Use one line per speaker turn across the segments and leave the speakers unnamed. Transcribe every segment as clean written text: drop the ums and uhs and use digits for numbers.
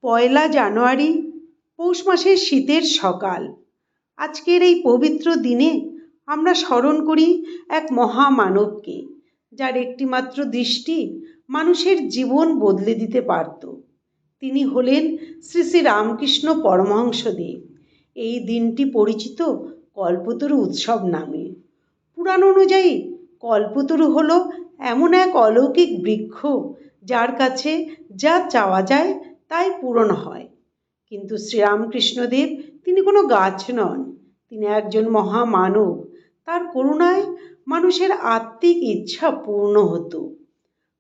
পয়লা জানুয়ারি, পৌষ মাসের শীতের সকাল। আজকের এই পবিত্র দিনে আমরা স্মরণ করি এক মহামানবকে, যার একটিমাত্র দৃষ্টি মানুষের জীবন বদলে দিতে পারত। তিনি হলেন শ্রী শ্রী রামকৃষ্ণ পরমহংসদেব। এই দিনটি পরিচিত কল্পতরু উৎসব নামে। পুরাণ অনুযায়ী কল্পতরু হলো এমন এক অলৌকিক বৃক্ষ, যার কাছে যা চাওয়া যায় তাই পূরণ হয়। কিন্তু শ্রীরামকৃষ্ণদেব তিনি কোনো গাছ নন, তিনি একজন মহামানব। তার করুণায় মানুষের আত্মিক ইচ্ছা পূর্ণ হতো।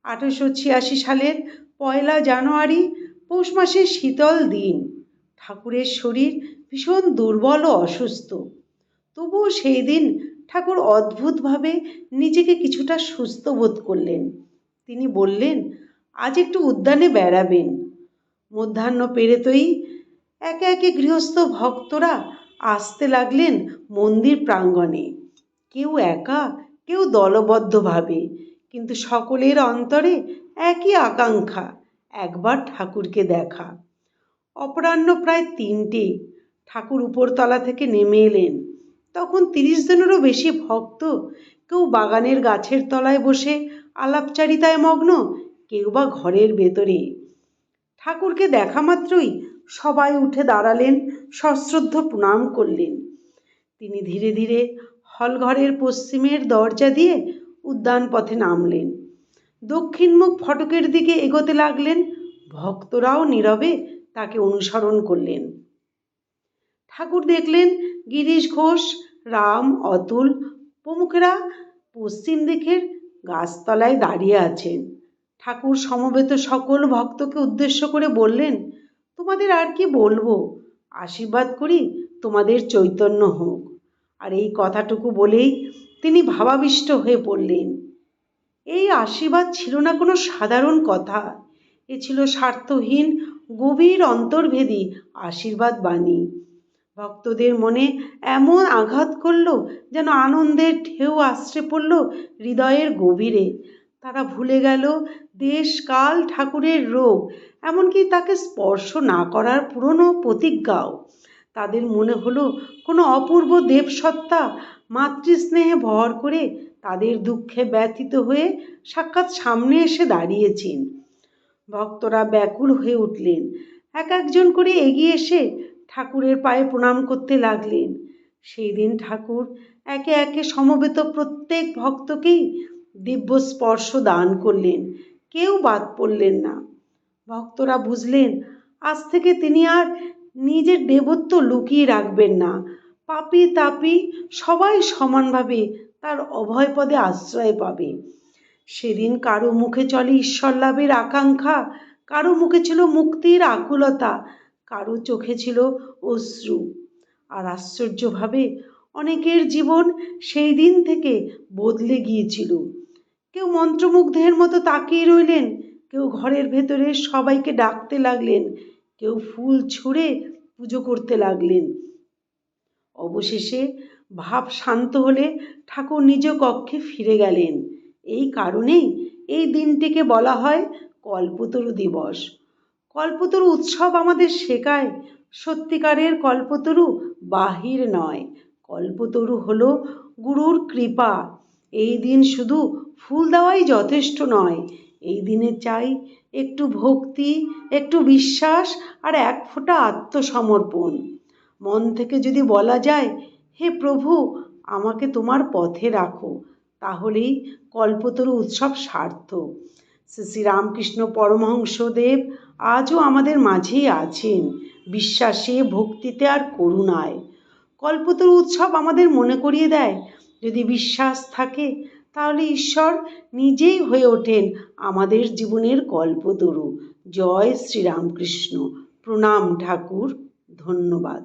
1886 সালের পয়লা জানুয়ারি, পৌষ মাসের শীতল দিন। ঠাকুরের শরীর ভীষণ দুর্বল ও অসুস্থ। তবুও সেই দিন ঠাকুর অদ্ভুতভাবে নিজেকে কিছুটা সুস্থ বোধ করলেন। তিনি বললেন, আজ একটু উদ্যানে বেড়াবেন। মধ্যাহ্ন পেরোতেই একে একে গৃহস্থ ভক্তরা আসতে লাগলেন মন্দির প্রাঙ্গণে। কেউ একা, কেউ দলবদ্ধভাবে, কিন্তু সকলের অন্তরে একই আকাঙ্ক্ষা, একবার ঠাকুরকে দেখা। অপরাহ্ন প্রায় 3টে। ঠাকুর উপরতলা থেকে নেমে এলেন। তখন 30 জনেরও বেশি ভক্ত, কেউ বাগানের গাছের তলায় বসে আলাপচারিতায় মগ্ন, কেউ বা ঘরের ভেতরে। ঠাকুরকে দেখা মাত্রই সবাই উঠে দাঁড়ালেন, সশ্রদ্ধ প্রণাম করলেন। তিনি ধীরে ধীরে হলঘরের পশ্চিমের দরজা দিয়ে উদ্যান পথে নামলেন। দক্ষিণমুখ ফটকের দিকে এগোতে লাগলেন। ভক্তরাও নীরবে তাকে অনুসরণ করলেন। ঠাকুর দেখলেন গিরিশ ঘোষ, রাম, অতুল প্রমুখেরা পশ্চিম দিকের গাছতলায় দাঁড়িয়ে আছেন। ঠাকুর সমবেত সকল ভক্তকে উদ্দেশ্য করে বললেন, তোমাদের আর কি বলবো, আশীর্বাদ করি তোমাদের চৈতন্য হোক। আর এই কথাটুকু বলেই তিনি ভাবাবিষ্ট হয়ে পড়লেন। এই আশীর্বাদ ছিল না কোনো সাধারণ কথা, এ ছিল স্বার্থহীন, গভীর অন্তর্ভেদী আশীর্বাদ বাণী। ভক্তদের মনে এমন আঘাত করল, যেন আনন্দের ঢেউ আশ্রে পড়ল হৃদয়ের গভীরে। তারা ভুলে গেল দেশ, কাল, ঠাকুরের রোগ, এমনকি তাকে স্পর্শ না করার পুরনো প্রতিজ্ঞাও। তাদের মনে হলো কোনো অপূর্ব দেবসত্তা মাতৃস্নেহে ভর করে তাদের দুঃখে ব্যথিত হয়ে সাক্ষাৎ সামনে এসে দাঁড়িয়েছেন। ভক্তরা ব্যাকুল হয়ে উঠলেন। এক একজন করে এগিয়ে এসে ঠাকুরের পায়ে প্রণাম করতে লাগলেন। সেই দিন ঠাকুর একে একে সমবেত প্রত্যেক ভক্তকেই দিব্য স্পর্শ দান করলেন, কেউ বাদ পড়লেন না। ভক্তরা বুঝলেন, আজ থেকে তিনি আর নিজের দেবত্ব লুকিয়ে রাখবেন না। পাপী তাপী সবাই সমানভাবে তার অভয় পদে আশ্রয় পাবে। সেদিন কারো মুখে চলে ঈশ্বর লাভের আকাঙ্ক্ষা, কারো মুখে ছিল মুক্তির আকুলতা, কারো চোখে ছিল অশ্রু। আর আশ্চর্যভাবে অনেকের জীবন সেই দিন থেকে বদলে গিয়েছিল। কেউ মন্ত্রমুগ্ধের মতো তাকিয়ে রইলেন, কেউ ঘরের ভেতরে সবাইকে ডাকতে লাগলেন, কেউ ফুল ছুঁড়ে পুজো করতে লাগলেন। অবশেষে ভাব শান্ত হলে ঠাকুর নিজ কক্ষে ফিরে গেলেন। এই কারণেই এই দিনটিকে বলা হয় কল্পতরু দিবস। কল্পতরু উৎসব আমাদের শেখায়, সত্যিকারের কল্পতরু বাহির নয়, কল্পতরু হলো গুরুর কৃপা। এই দিন শুধু ফুল দেওয়াই যথেষ্ট নয়, এই দিনে চাই একটু ভক্তি, একটু বিশ্বাস আর এক ফোঁটা আত্মসমর্পণ। মন থেকে যদি বলা যায়, হে প্রভু, আমাকে তোমার পথে রাখো, তাহলেই কল্পতরু উৎসব সার্থক। শ্রী শ্রী রামকৃষ্ণ পরমহংসদেব আজও আমাদের মাঝেই আছেন, বিশ্বাসে, ভক্তিতে আর করুণায়। কল্পতরু উৎসব আমাদের মনে করিয়ে দেয়, যদি বিশ্বাস থাকে তাহলে ঈশ্বর নিজেই হয়ে ওঠেন আমাদের জীবনের কল্পতরু। জয় শ্রী রামকৃষ্ণ। প্রণাম ঠাকুর, ধন্যবাদ।